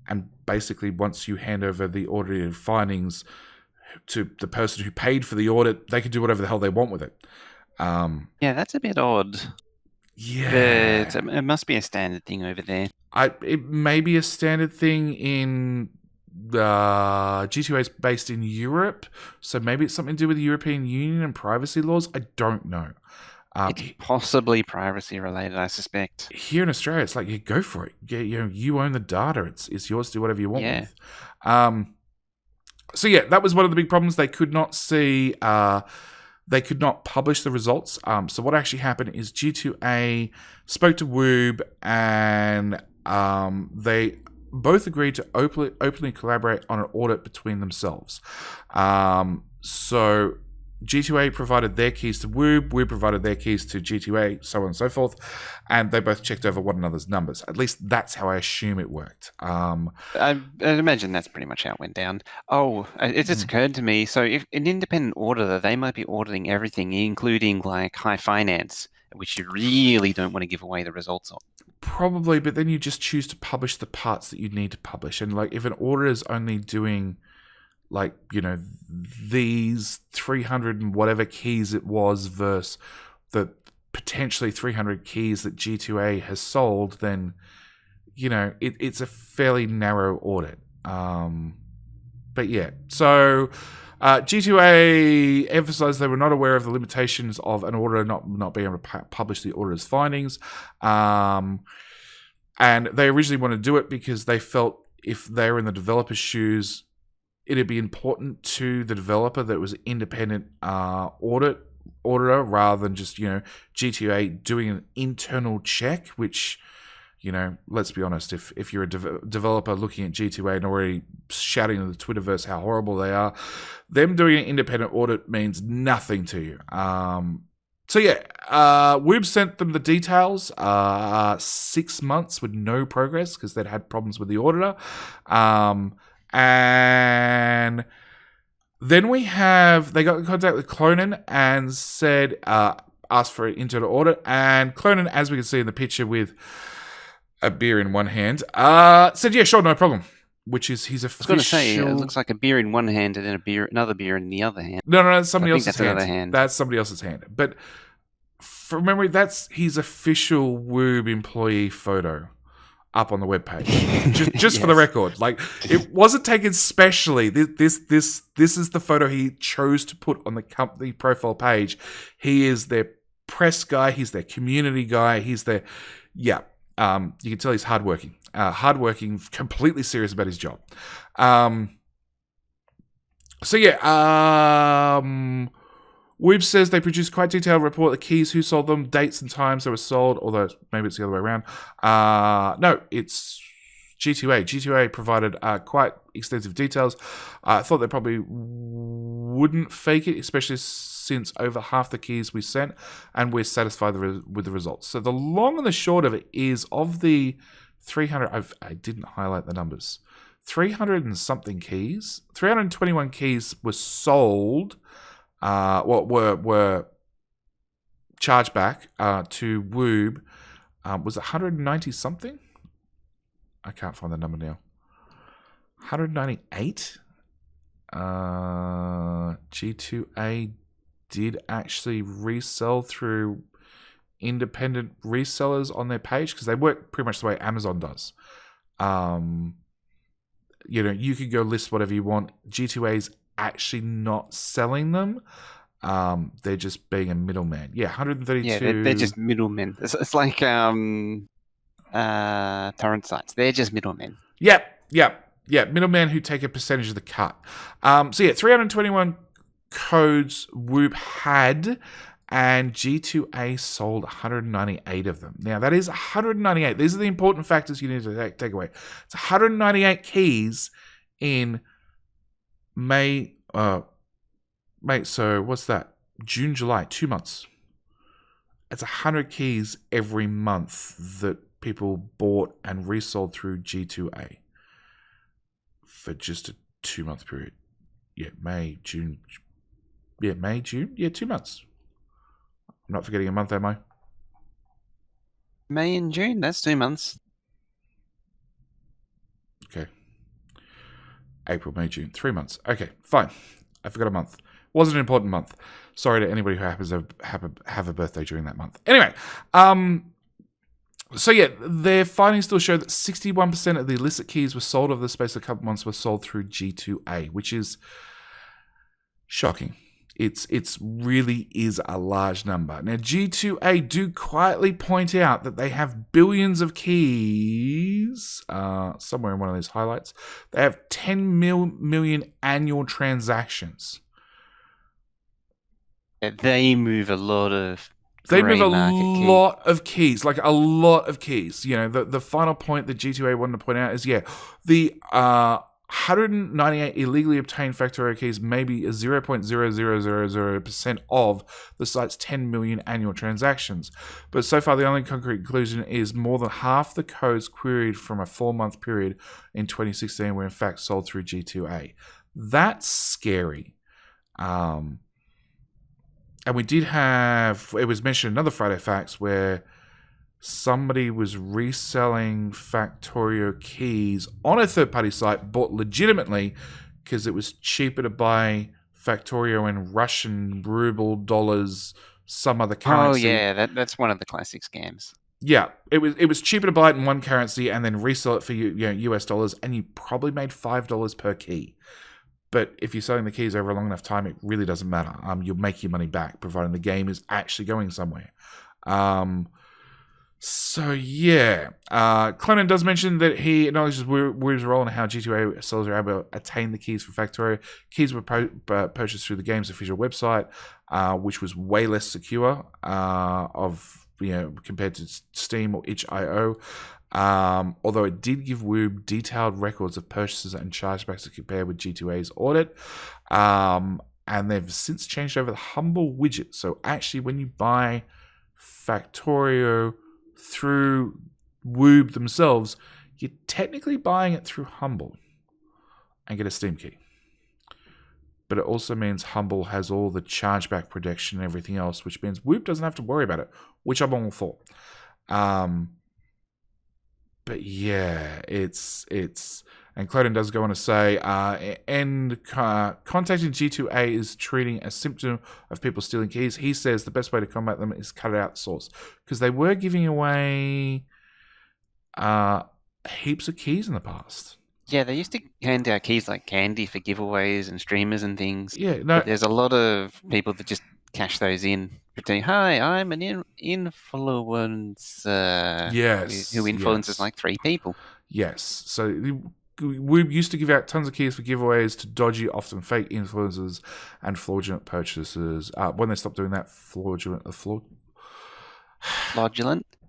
and basically once you hand over the audited findings to the person who paid for the audit, they can do whatever the hell they want with it. That's a bit odd. Yeah. But it must be a standard thing over there. It may be a standard thing in G2A is based in Europe, so maybe it's something to do with the European Union and privacy laws. I don't know. It's possibly privacy related, I suspect. Here in Australia, it's like, go for it. You own the data. It's yours to do whatever you want with. That was one of the big problems. They could not see. They could not publish the results. So what actually happened is G2A spoke to Woob, and they both agreed to openly collaborate on an audit between themselves. So G2A provided their keys to Woob, Woob provided their keys to G2A, so on and so forth, and they both checked over one another's numbers. At least that's how I assume it worked. I imagine that's pretty much how it went down. Oh, it just occurred to me, so if an independent auditor, they might be auditing everything, including like high finance, which you really don't want to give away the results of. Probably, but then you just choose to publish the parts that you need to publish. And like, if an auditor is only doing like, these 300 and whatever keys it was versus the potentially 300 keys that G2A has sold, then it's a fairly narrow audit. But yeah, so G2A emphasized they were not aware of the limitations of an auditor not being able to publish the auditor's findings. And they originally wanted to do it because they felt if they were in the developer's shoes, it'd be important to the developer that it was an independent auditor rather than just, G2A doing an internal check, which, let's be honest, if you're a developer looking at G2A and already shouting in the Twitterverse how horrible they are, them doing an independent audit means nothing to you. So yeah, Woob sent them the details, 6 months with no progress because they'd had problems with the auditor. And then they got in contact with Clonan and said, asked for an internal audit. And Clonan, as we can see in the picture with a beer in one hand, said, yeah, sure, no problem. Which is his official... I was going to say, it looks like a beer in one hand and then another beer in the other hand. No, that's somebody else's that's hand. Another hand. That's somebody else's hand. But from memory, that's his official Woob employee photo up on the webpage. Just for the record. Like, it wasn't taken specially. This is the photo he chose to put on the company profile page. He is their press guy. He's their community guy. He's their... Yeah. You can tell he's hardworking. Completely serious about his job. Woob says they produced quite detailed report, the keys, who sold them, dates and times they were sold, although maybe it's the other way around. No, it's G2A. G2A provided quite extensive details. I thought they probably wouldn't fake it, especially since over half the keys we sent, and we're satisfied with the results. So the long and the short of it is, of the 300, I didn't highlight the numbers, 300 and something keys, 321 keys were sold, were charged back to Woob. Was it 190 something? I can't find the number now. 198? G2A did actually resell through independent resellers on their page, because they work pretty much the way Amazon does. You could go list whatever you want. G2A's actually not selling them. They're just being a middleman. Yeah, 132. Yeah, they're just middlemen. It's like torrent sites. They're just middlemen. Yep. Middlemen who take a percentage of the cut. 321 codes Whoop had, and G2A sold 198 of them. Now, that is 198. These are the important factors you need to take away. It's 198 keys in May. So what's that? June, July, 2 months. It's 100 keys every month that people bought and resold through G2A for just a 2-month period. Yeah, May, June. Yeah, May, June. Yeah, 2 months. I'm not forgetting a month, am I? May and June, that's 2 months. Okay. April, May, June, 3 months. Okay, fine. I forgot a month. Wasn't an important month. Sorry to anybody who happens to have a birthday during that month. Anyway, their findings still show that 61% of the illicit keys were sold over the space of a couple months were sold through G2A, which is shocking. It's really is a large number. Now, G2A do quietly point out that they have billions of keys, somewhere in one of these highlights. They have 10 million annual transactions. They move a lot of keys, like a lot of keys. The final point that G2A wanted to point out is, the 198 illegally obtained Factorio keys may be 0.0000% of the site's 10 million annual transactions. But so far, the only concrete conclusion is more than half the codes queried from a 4-month period in 2016 were in fact sold through G2A. That's scary. And we did have, it was mentioned in another Friday Facts where somebody was reselling Factorio keys on a third-party site, bought legitimately because it was cheaper to buy Factorio in Russian ruble, dollars, some other currency. Oh, yeah, that's one of the classic scams. Yeah, it was cheaper to buy it in one currency and then resell it for US dollars, and you probably made $5 per key. But if you're selling the keys over a long enough time, it really doesn't matter. You'll make your money back, providing the game is actually going somewhere. So yeah, Clennon does mention that he acknowledges Woob's role in how G2A sellers are able to attain the keys for Factorio. Keys were purchased through the game's official website, which was way less secure compared to Steam or itch.io. Although it did give Woob detailed records of purchases and chargebacks to compare with G2A's audit. And they've since changed over the Humble widget. So actually, when you buy Factorio through Woob themselves, you're technically buying it through Humble and get a Steam key. But it also means Humble has all the chargeback protection and everything else, which means Woob doesn't have to worry about it, which I'm all for. But yeah, it's and Cloden does go on to say, contacting G2A is treating a symptom of people stealing keys. He says the best way to combat them is cut it out the source, because they were giving away heaps of keys in the past. Yeah, they used to hand out keys like candy for giveaways and streamers and things. Yeah, no, but there's a lot of people that just cash those in, pretending, "Hi, I'm an influencer." Yes, who influences like 3 people. Yes, so we used to give out tons of keys for giveaways to dodgy, often fake influencers and fraudulent purchasers. When they stopped doing that, fraudulent.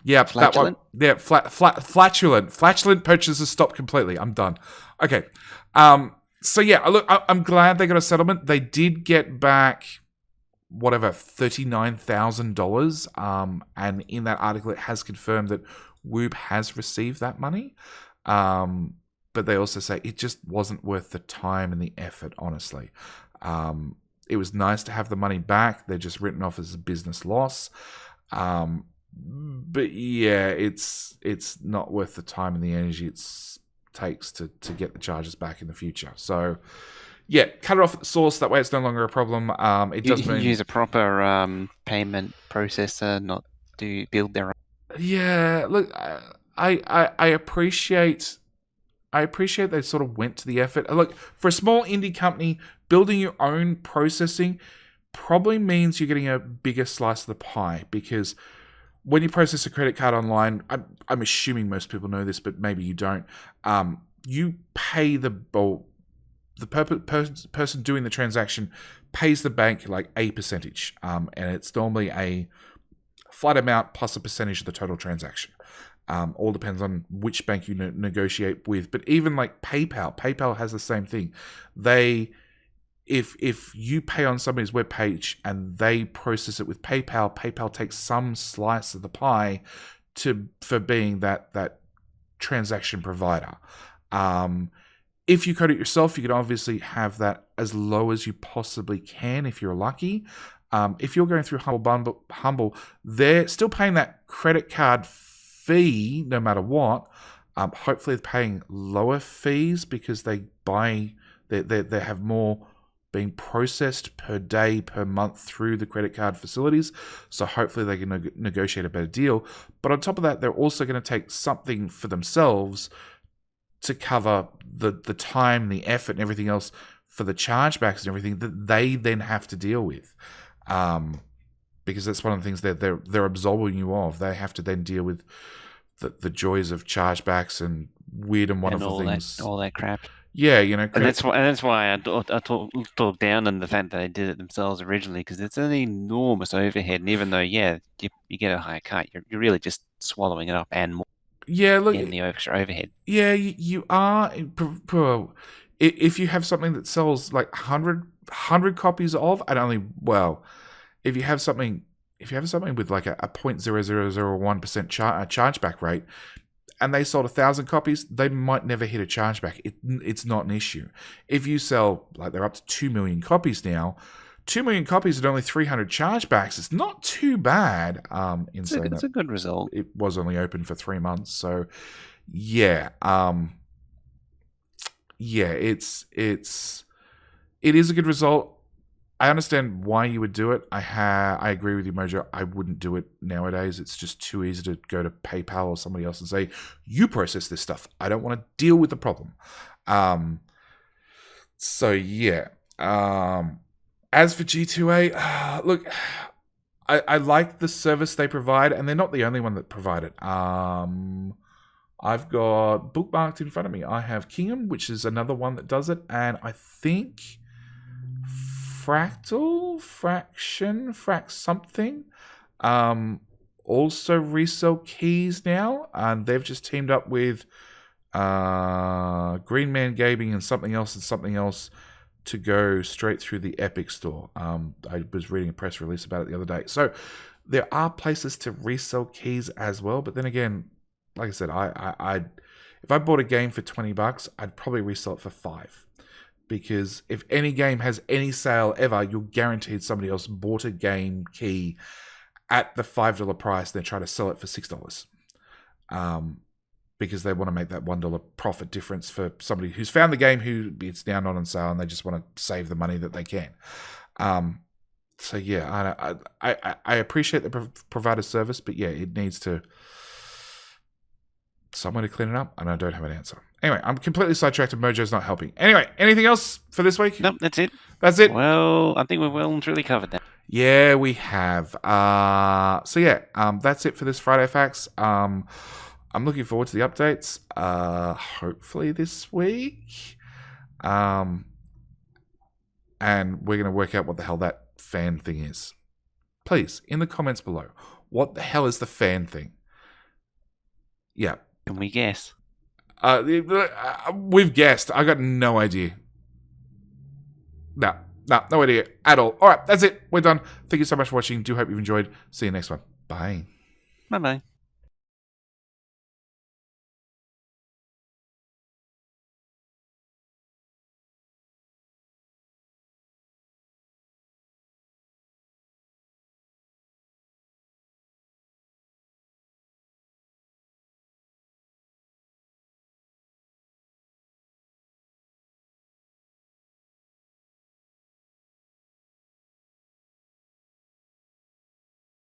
Yeah, flatulent. That one. Yeah, flatulent. Flatulent purchases stopped completely. I'm done. Okay. So yeah, look, I'm glad they got a settlement. They did get back $39,000. And in that article, it has confirmed that Woob has received that money. But they also say it just wasn't worth the time and the effort, honestly. It was nice to have the money back. They're just written off as a business loss. But yeah, it's not worth the time and the energy it takes to get the charges back in the future. So yeah, cut it off at the source. That way it's no longer a problem. It does mean use a proper payment processor, not to build their own. Yeah, look, I appreciate they sort of went to the effort. Look, for a small indie company, building your own processing probably means you're getting a bigger slice of the pie, because when you process a credit card online, I'm assuming most people know this, but maybe you don't. You pay the person doing the transaction pays the bank like a percentage, and it's normally a flat amount plus a percentage of the total transaction. All depends on which bank you negotiate with. But even like PayPal has the same thing. If you pay on somebody's webpage and they process it with PayPal takes some slice of the pie for being that transaction provider. If you code it yourself, you can obviously have that as low as you possibly can if you're lucky. If you're going through Humble, they're still paying that credit card fee no matter what. Hopefully they're paying lower fees because they have more being processed per day, per month through the credit card facilities. So hopefully they can negotiate a better deal. But on top of that, they're also going to take something for themselves to cover the time, the effort, and everything else for the chargebacks and everything that they then have to deal with. Because that's one of the things that they're absolving you of. They have to then deal with the joys of chargebacks and weird and wonderful things. All that crap. Yeah, you know, and that's why I talk down on the fact that they did it themselves originally, because it's an enormous overhead, and even though you get a higher cut, you're really just swallowing it up and more. Yeah, look, in the extra overhead. Yeah, you are. If you have something that sells like 100 copies of, if you have something with like a 0.0001% chargeback rate, and they sold 1,000 copies, they might never hit a chargeback. It's not an issue. If you sell, like, they're up to 2 million copies now, 2 million copies at only 300 chargebacks, it's not too bad. It's a good result. It was only open for 3 months, so yeah. It is a good result. I understand why you would do it. I agree with you, Mojo. I wouldn't do it nowadays. It's just too easy to go to PayPal or somebody else and say, you process this stuff. I don't want to deal with the problem. So, yeah. As for G2A, look, I like the service they provide, and they're not the only one that provide it. I've got bookmarked in front of me. I have Kingham, which is another one that does it, and I think Frax something. Also resell keys now, and they've just teamed up with Green Man Gaming and something else to go straight through the Epic store. I was reading a press release about it the other day. So there are places to resell keys as well, but then again, like I said, I if I bought a game for $20, I'd probably resell it for $5. Because if any game has any sale ever, you're guaranteed somebody else bought a game key at the $5 price. They're trying to sell it for $6. Because they want to make that $1 profit difference for somebody who's found the game who it's now not on sale and they just want to save the money that they can. So yeah, I appreciate the provider service, but yeah, it needs to somewhere to clean it up, and I don't have an answer. Anyway, I'm completely sidetracked and Mojo's not helping. Anyway, anything else for this week? Nope, that's it. That's it. Well, I think we've well and truly covered that. Yeah, we have. So yeah, that's it for this Friday Facts. I'm looking forward to the updates. Hopefully this week. And we're going to work out what the hell that fan thing is. Please, in the comments below, what the hell is the fan thing? Yeah. Can we guess? We've guessed. I got no idea. No idea at all. All right, that's it. We're done. Thank you so much for watching. Do hope you've enjoyed. See you next one. Bye. Bye-bye.